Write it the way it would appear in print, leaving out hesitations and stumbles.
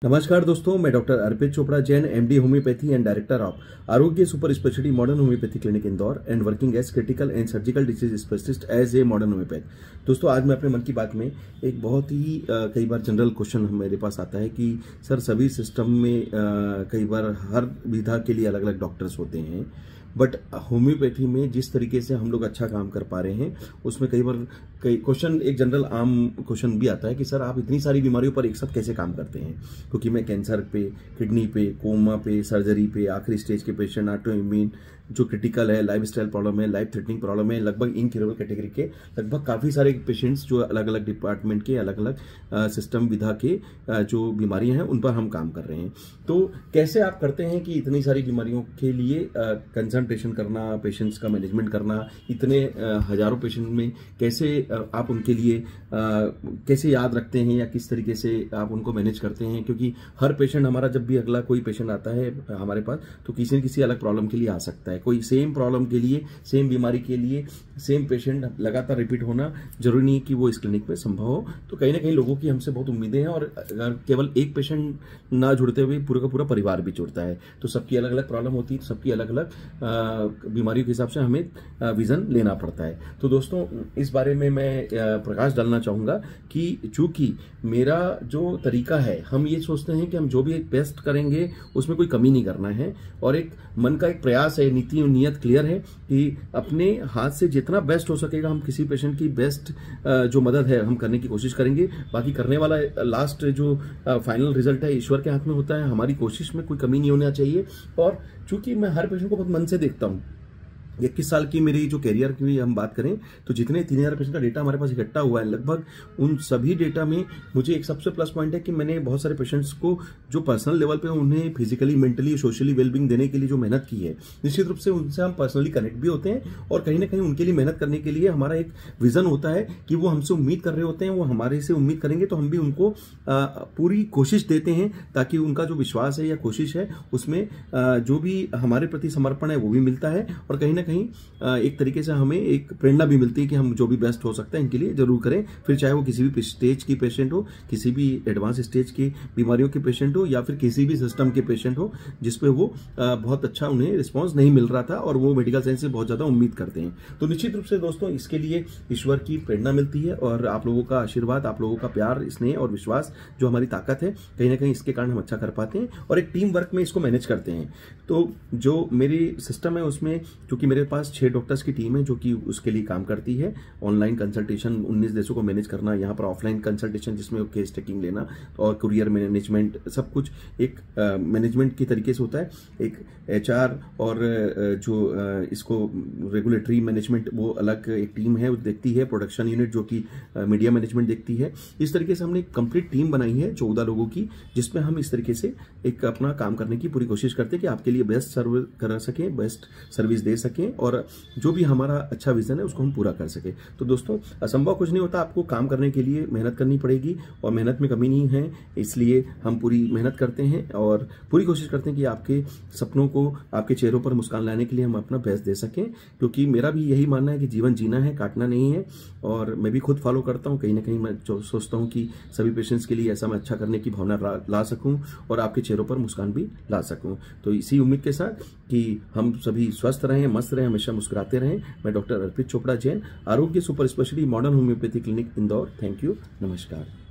नमस्कार दोस्तों, मैं doctor Arpit Chopra Jain, MD homeopathy and director of Arogya super speciality modern homeopathy clinic Indore and working as critical and surgical disease specialist as a modern homeopath. दोस्तों, आज मैं अपने मन की बात में एक बहुत ही कई बार जनरल क्वेश्चन मेरे पास आता है कि सर सभी सिस्टम में कई बार हर विधा के लिए अलग अलग डॉक्टर्स होते हैं, बट होम्योपैथी में जिस तरीके से हम लोग अच्छा काम कर पा रहे हैं उसमें कई क्वेश्चन, एक जनरल आम क्वेश्चन भी आता है कि सर आप इतनी सारी बीमारियों पर एक साथ कैसे काम करते हैं। क्योंकि मैं कैंसर पे, किडनी पे, कोमा पे, सर्जरी पे, आखिरी स्टेज के पेशेंट, ऑटो इम्यून जो क्रिटिकल है, लाइफ स्टाइल प्रॉब्लम है, लाइफ थ्रेटनिंग प्रॉब्लम है, लगभग इनक्यूरेबल कैटेगरी के लगभग काफ़ी सारे पेशेंट्स जो अलग अलग डिपार्टमेंट के, अलग अलग सिस्टम विधा के जो बीमारियां हैं उन पर हम काम कर रहे हैं। तो कैसे आप करते हैं कि इतनी सारी बीमारियों के लिए कंसंट्रेशन करना, पेशेंट्स का मैनेजमेंट करना, इतने हजारों पेशेंट में कैसे आप उनके लिए कैसे याद रखते हैं या किस तरीके से आप उनको मैनेज करते हैं। क्योंकि हर पेशेंट हमारा, जब भी अगला कोई पेशेंट आता है हमारे पास, तो किसी न किसी अलग प्रॉब्लम के लिए आ सकता है। कोई सेम प्रॉब्लम के लिए, सेम बीमारी के लिए सेम पेशेंट लगातार रिपीट होना जरूरी नहीं कि वो इस क्लिनिक में संभव हो। तो कहीं ना कहीं लोगों की हमसे बहुत उम्मीदें हैं, और अगर केवल एक पेशेंट ना जुड़ते हुए पूरा का पूरा परिवार भी जुड़ता है, तो सबकी अलग अलग प्रॉब्लम होती है, सबकी अलग अलग बीमारियों के हिसाब से हमें विजन लेना पड़ता है। तो दोस्तों, इस बारे में मैं प्रकाश डालना चाहूंगा कि चूंकि मेरा जो तरीका है, हम ये सोचते हैं कि हम जो भी बेस्ट करेंगे उसमें कोई कमी नहीं करना है, और एक मन का एक प्रयास है, नीति और नियत क्लियर है कि अपने हाथ से जितना बेस्ट हो सकेगा हम किसी पेशेंट की बेस्ट जो मदद है हम करने की कोशिश करेंगे। बाकी करने वाला लास्ट जो फाइनल रिजल्ट है ईश्वर के हाथ में होता है। हमारी कोशिश में कोई कमी नहीं होना चाहिए। और चूंकि मैं हर पेशेंट को बहुत मन से देखता हूं, 21 साल की मेरी जो कैरियर की हम बात करें तो जितने 3000 पेशेंट का डेटा हमारे पास इकट्ठा हुआ है, लगभग उन सभी डेटा में मुझे एक सबसे प्लस पॉइंट है कि मैंने बहुत सारे पेशेंट्स को जो पर्सनल लेवल पे उन्हें फिजिकली, मेंटली, सोशली वेलबींग देने के लिए जो मेहनत की है, निश्चित रूप से उनसे हम पर्सनली कनेक्ट भी होते हैं, और कहीं ना कहीं उनके लिए मेहनत करने के लिए हमारा एक विजन होता है कि वो हमसे उम्मीद कर रहे होते हैं, वो हमारे से उम्मीद करेंगे तो हम भी उनको पूरी कोशिश देते हैं, ताकि उनका जो विश्वास है या कोशिश है उसमें जो भी हमारे प्रति समर्पण है वो भी मिलता है, और कहीं ना कहीं एक तरीके से हमें एक प्रेरणा भी मिलती है कि हम जो भी बेस्ट हो सकता है इनके लिए जरूर करें। फिर चाहे वो किसी भी स्टेज की पेशेंट हो, किसी भी एडवांस स्टेज की बीमारियों के पेशेंट हो, या फिर किसी भी सिस्टम के पेशेंट हो जिसपे वो बहुत अच्छा उन्हें रिस्पांस नहीं मिल रहा था और वो मेडिकल साइंस से बहुत ज्यादा उम्मीद करते हैं। तो निश्चित रूप से दोस्तों, इसके लिए ईश्वर की प्रेरणा मिलती है, और आप लोगों का आशीर्वाद, आप लोगों का प्यार, स्नेह और विश्वास जो हमारी ताकत है, कहीं ना कहीं इसके कारण हम अच्छा कर पाते हैं और एक टीम वर्क में इसको मैनेज करते हैं। तो जो मेरी सिस्टम है उसमें, क्योंकि मेरे पास 6 डॉक्टर्स की टीम है जो कि उसके लिए काम करती है। ऑनलाइन कंसल्टेशन 19 देशों को मैनेज करना, यहाँ पर ऑफलाइन कंसल्टेशन जिसमें केस टेकिंग लेना और कुरियर मैनेजमेंट, सब कुछ एक मैनेजमेंट की तरीके से होता है। एक एचआर और जो इसको रेगुलेटरी मैनेजमेंट वो अलग एक टीम है, वो देखती है। प्रोडक्शन यूनिट जो कि मीडिया मैनेजमेंट देखती है। इस तरीके से हमने एक कंप्लीट टीम बनाई है 14 लोगों की, जिसमें हम इस तरीके से एक अपना काम करने की पूरी कोशिश करते हैं कि आपके लिए बेस्ट सर्व करा सकें, बेस्ट सर्विस दे सकें, और जो भी हमारा अच्छा विजन है उसको हम पूरा कर सके। तो दोस्तों, असंभव कुछ नहीं होता, आपको काम करने के लिए मेहनत करनी पड़ेगी, और मेहनत में कमी नहीं है, इसलिए हम पूरी मेहनत करते हैं और पूरी कोशिश करते हैं कि आपके सपनों को, आपके चेहरों पर मुस्कान लाने के लिए हम अपना बेस्ट दे सकें। क्योंकि मेरा भी यही मानना है कि जीवन जीना है, काटना नहीं है, और मैं भी खुद फॉलो करता हूँ। कहीं ना कहीं मैं सोचता हूँ कि सभी पेशेंट्स के लिए ऐसा मैं अच्छा करने की भावना ला सकूँ और आपके चेहरों पर मुस्कान भी ला सकूँ। तो इसी उम्मीद के साथ कि हम सभी स्वस्थ रहें, मस्त रहें, हमेशा मुस्कुराते रहें। मैं डॉक्टर अर्पित चोपड़ा जैन, आरोग्य super speciality modern homeopathy clinic Indore. Thank you, नमस्कार।